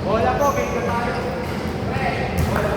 Bola po, game na tayo. Pre, bola.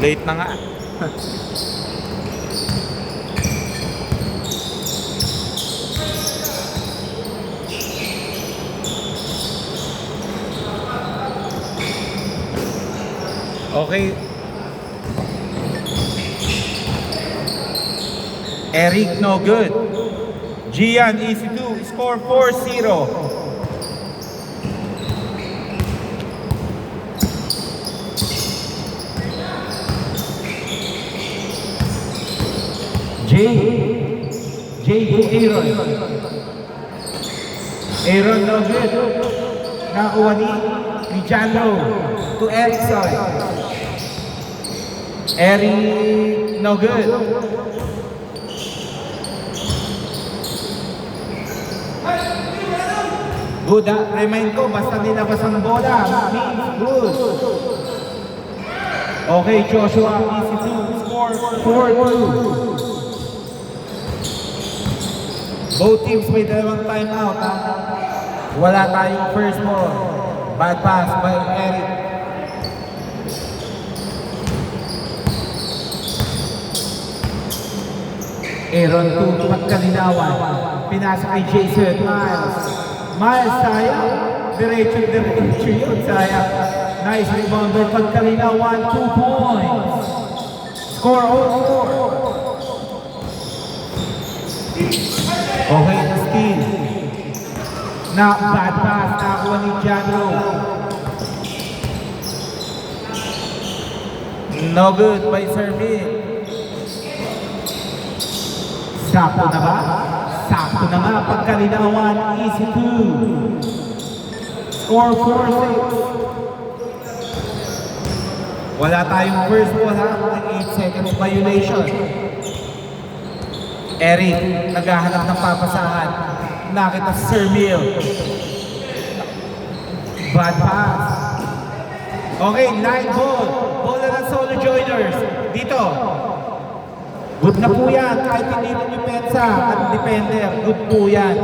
Late na nga. Okay. Eric, no good. Gian, easy 2. Score 4-0. Jay to Aaron. Aaron no good. Nakuha ni Janlo to Erickson. Eric no good. Good ha. Remind ko, basta nilabas ang bola. Good. Okay, Joshua, easy 2. Score 4-2. Both teams may dalawang timeout ha. Wala tayong first ball. Bad pass by Eric. Aaron to pagkalinawan. Pinasa kay Jason Miles. Miles sayang. Diretso yun sayang. Nice rebounder pagkalinawan. 2 points. Score 0-4. Okay, the steal. Now, bad pass. Nakuha ni Janlo. No good by Servin. Sakto na ba? Sakto na nga. Pagkalinawan, easy 2. Score 4-6. Wala tayong first ball ha. 8 seconds violation. Eric, naghahanap ng papasahan. Nakita si Sir Mil. Bad pass. Okay, 9 ball. Bola ng Solo Joiners. Dito. Good na po yan. Kahit hindi pumipensa at defender, good po yan.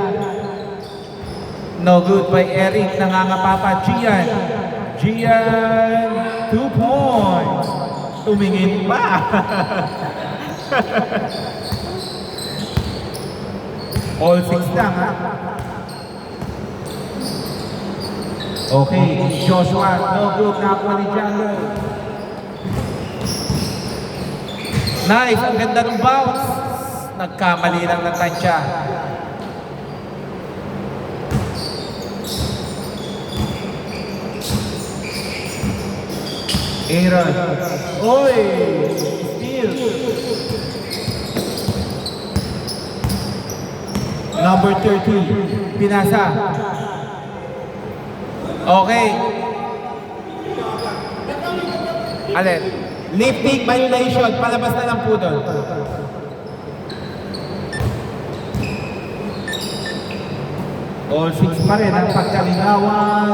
No good by Eric. Nangangapapa. Gian. 2 points. Tumingin pa. All 6 lang ha. Okay, Joshua, no good. Nakuha ni Janlo. Nice, ang ganda ng bounce. Nagkamali lang ng tansya. Aaron. Oy! Steal. Number 13, pinasa. Okay. Alin? Lifting violation, palabas na lang po doon. All 6 pa rin ang pagkalinawan.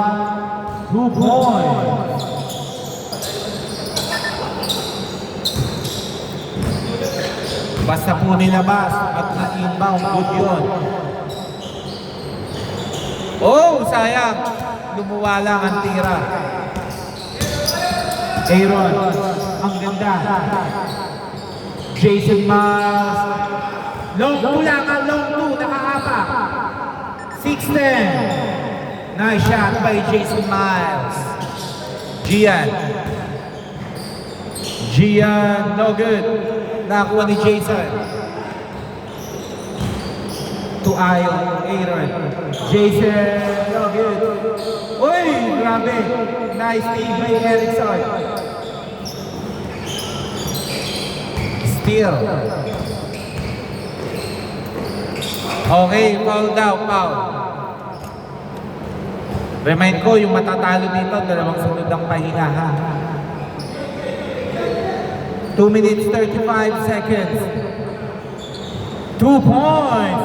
2 points. Basta po nilabas at na-inbound, good yun. Oh, sayang. Lumuwa lang ang tira. Aaron. Ang ganda. Jason Miles. Long 2 lang, long 2, nakaapa. 6-10. Nice shot by Jason Miles. Gian. Gian, no good. Nakakuha ni Jason. To Aaron. Jason, no good. Uy, grabe. Nice team by Erickson. Steal. Okay, foul daw, foul. Remind ko, yung matatalo dito, dalawang sunod ang pahinga, ha? 2 minutes 35 seconds. 2 points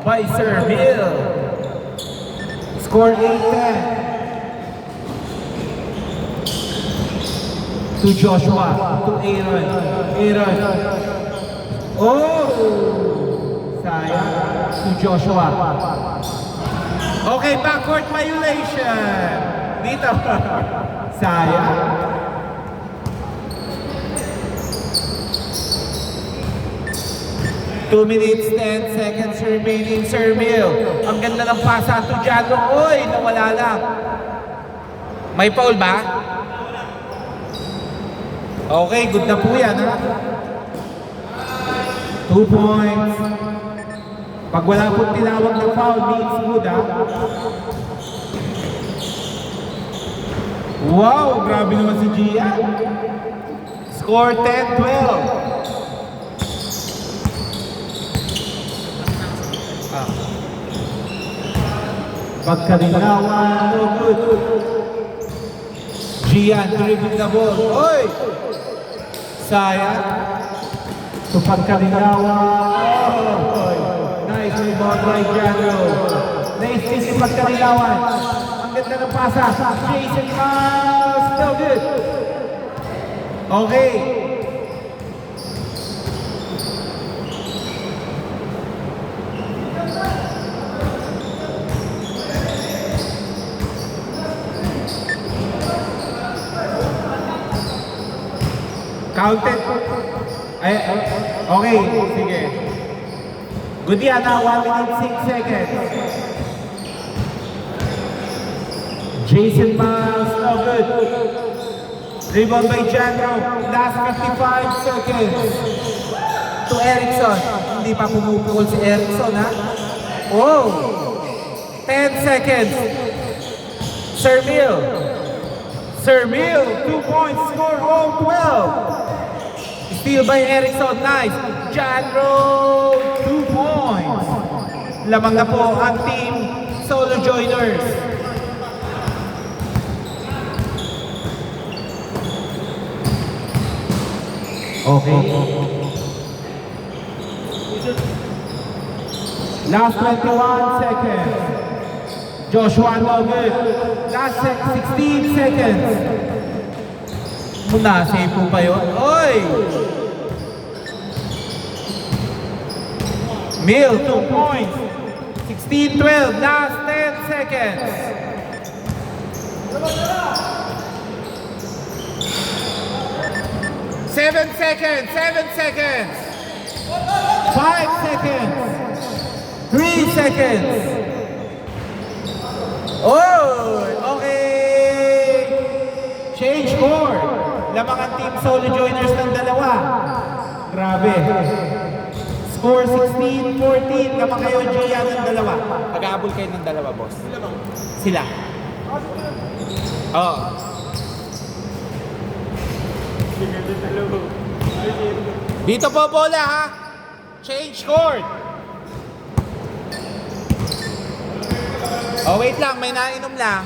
by Sir Mill. Score 8-10. To Joshua, to Aaron. Aaron. Oh! Sayang. To Joshua. Okay, backcourt violation. Dito. Sayang. Two minutes, 10 seconds remaining, Sir Mill. Ang ganda ng pasa to Jado. Oy, nawala lang. May foul ba? Okay, good na po yan, ha? 2 points. Pag wala pong tinawag na foul, means good, ha? Wow, grabe naman si Gia. Score 10-12. Pagkalinawan, no good. Gian, dribbling the ball. Oy! Sayang. So pagkalinawan. Oh, nice rebound by Jano. Nice kiss si pagkalinawan. Ang ganda ng pasa. Jason Miles. No good. Okay. Counted. Ay, okay, sige. Good yan na, 1 minute 6 seconds. Jason Miles, no good. Rebound by Jandro, last 55 seconds. To Erickson. Hindi pa pumupukol si Erickson, ha? Oh! 10 seconds. Sir Mill. Sir Mill, 2 points, score all 12. Steal by Erickson, nice. Jandro, 2 points. Lamang na po ang team Solo Joiners. Okay. Last 21 seconds. Joshua, no good. Last 16 seconds. Muna, save po pa yun. Oy! Mill, 2 points. 16-12, last 10 seconds. Seven seconds, 5 seconds, 3 seconds. Oh, okay. Change court. Lamang ang team Solo Joiners ng dalawa. Grabe. Score 16-14. Lamang kayo, Gia, ng dalawa. Pag-aabol kayo ng dalawa, boss. Sila. Oo. Dito po bola, ha? Change court. Oh, wait lang. May nainom lang.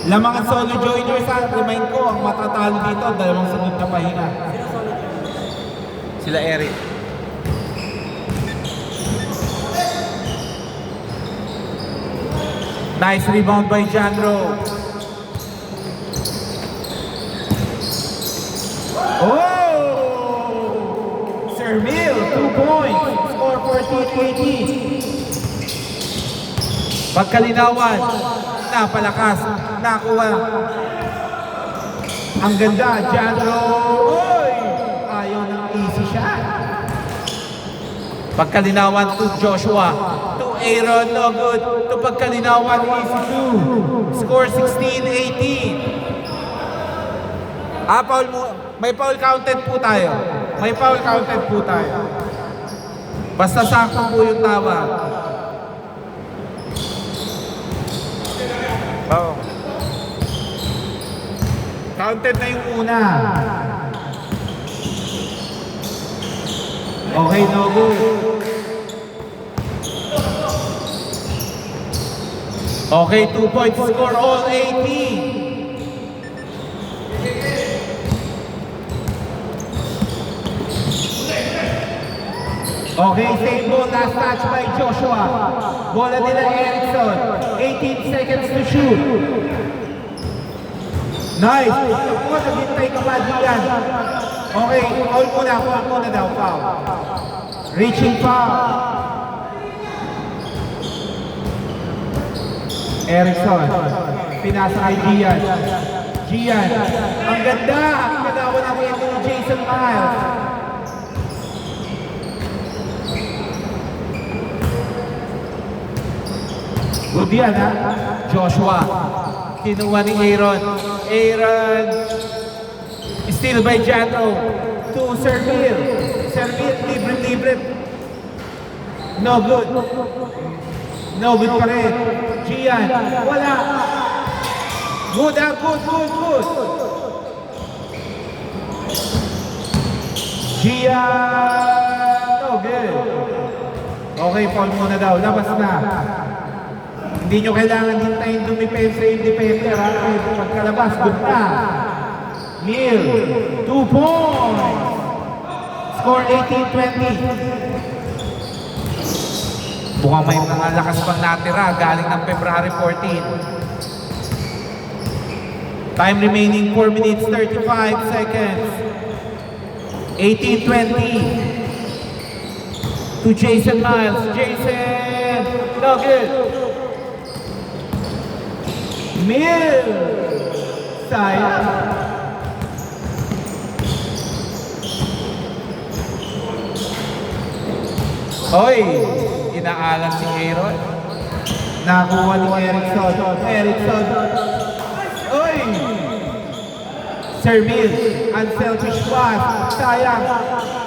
Lamang ang Solo Joiners, ha? Remind ko, ang matatalo dito, dalawang sunod na pahinga. Sila Eric. Nice rebound by Jandro. Oh! Sir Mill, 2 points. Score 14-18. Pagkalinawan, napalakas, nakuha. Ang ganda, Jandro. Oy! Ayaw ng easy shot. Pagkalinawan to Joshua. To Aaron, no good. To pagkalinawan, easy two. Score 16-18. Foul mo. May foul counted po tayo. May foul counted po tayo. Basta sakto po yung tawag. Oh. Counted na yung una. Okay, no good. Okay, 2 points. Score all 18. Okay, same ball. Last touch by Joshua. Bola nila Erickson. 18 seconds to shoot. Nice. Ako, naghintay ka ba diyan? Okay, foul muna daw, foul. Reaching foul. Erickson. Pinasa kay Gian. Gian. Ang ganda. Pinagawa namin ito ni Jason Miles. Good yan, ha? Joshua. Kinuha ni Aaron. Aaron. Steal by Jandro. To Servil. Servil, libre. No good. No good pa rin. Gian, wala. Good, ha? Good. Gian, no good. Okay, foul muna daw. Labas na. Hindi nyo kailangan hintayin dumipensa yung defender, ha? Pagkalabas, good na. Neil, 2 points. Score 18-20. Mukhang may mga lakas pang natira galing ng February 14. Time remaining 4 minutes 35 seconds. 18-20. To Jason Miles. Jason, no good. Mill. Sayang. Hoy, inaalam si Aaron. Nakuha ni Erickson. Oy! Servil. Unselfish pass. Sayang.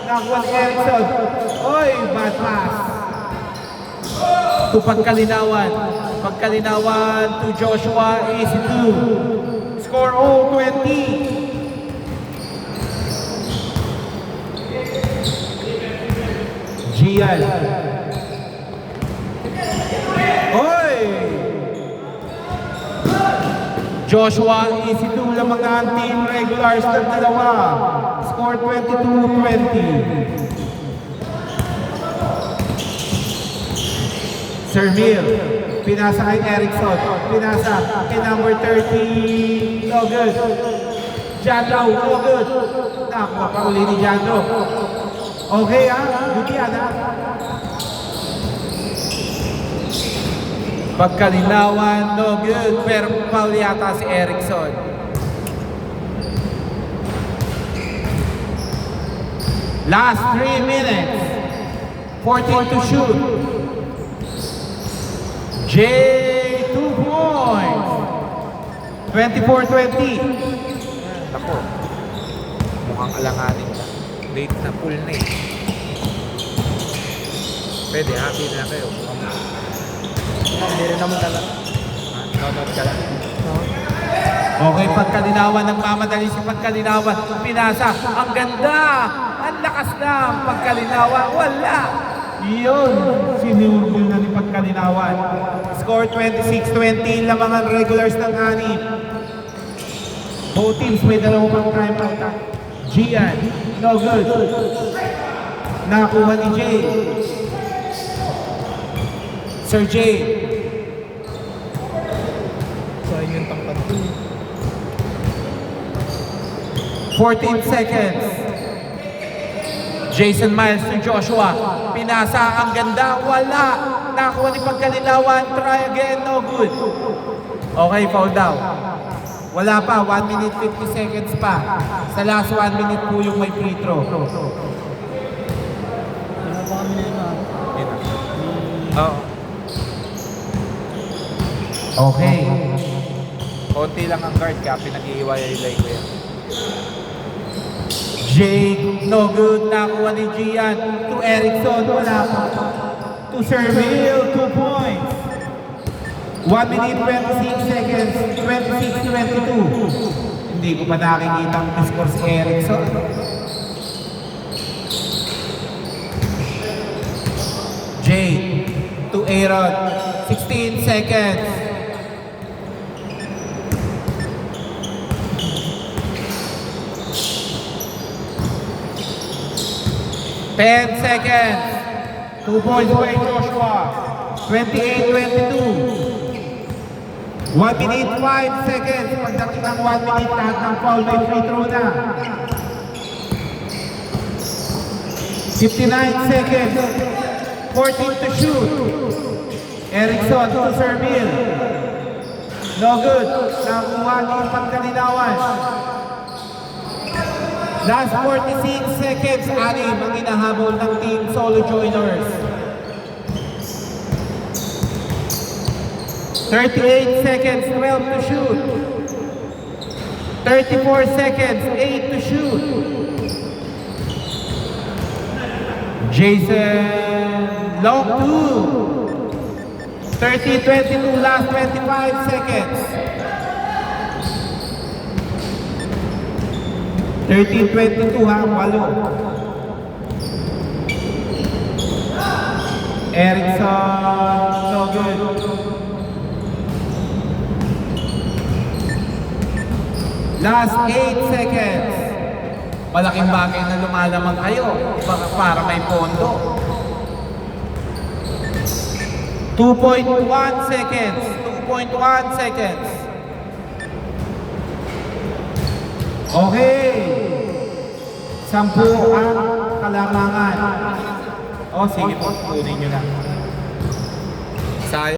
Nakuha ni Erickson. Oy! Bad pass. To pagkalinawan. Pagkalinawan to Joshua, easy two. Score all 20. Gian. Oy! Joshua, Easy two lang mga team regulars ng dalawa. Score 22-20. Servil. Pinasa kay Erickson. Pinasa kay number 30. No good. Jandro, no good. Nakuha pa uli ni Jandro. Okay, ha? Good yan, ha? pagkalinawan, no good. Pero foul yata si Erickson. Last 3 minutes. 14 to shoot. Jay, 2 points. 24-20. Ako, mukhang alanganin na. Late na full na eh. Pwede, happy na kayo. Hindi rin naman talaga. Nonod ka lang. Okay, pagkalinawan ng mamadali sa pagkalinawan. Pinasa. Ang ganda! Ang lakas na ang pagkalinawan. Wala! Yun! Sinurgol na ni pagkalinawan. Score 26-20 lamang ang regulars ng anim. Both teams may dalawang pang time out. Gian, no good. Nakuha ni Jay. Sir Jay. Sayang yung tangkad ko. 14 seconds. Jason Miles to Joshua. Pinasa, ang ganda, wala. Nakuha ni pagkalinawan, try again, no good. Okay, foul down. Wala pa, 1 minute 50 seconds pa. Sa last 1 minute po yung may free throw. Hindi na ba kami na yun ah? Oo. Okay. Konti lang ang guard kaya pinag-iiwalay ko yan. Jake, no good. Nakuha ni Gian. To Erickson, wala pa. To Serville, 2 points. 1 minute 26 seconds, 26-22. Hindi ko pa nakikita ang score si Erickson. Jake, to Aaron, 16 seconds. Ten seconds. 2 points by Joshua. 28-22. 1 minute 5 seconds. Pagdating ng 1 minute, lahat ng foul may free throw na. 59 seconds. 14 to shoot. Erickson to Serville. No good. Nakuha niyo yung pagkalinawan. Last 46 seconds, anim ang inahabol ng Team Solo Joiners. 38 seconds, 12 to shoot. 34 seconds, 8 to shoot. Jason, long two. 30-22, last 25 seconds. 13-22 ha, walo. Erickson, no good. Last 8 seconds. Malaking bagay na lumalamang kayo para may pondo. 2.1 seconds. 2.1 seconds. Okay. 10 ang kalamangan. O sige po, kunin nyo na. Sayang.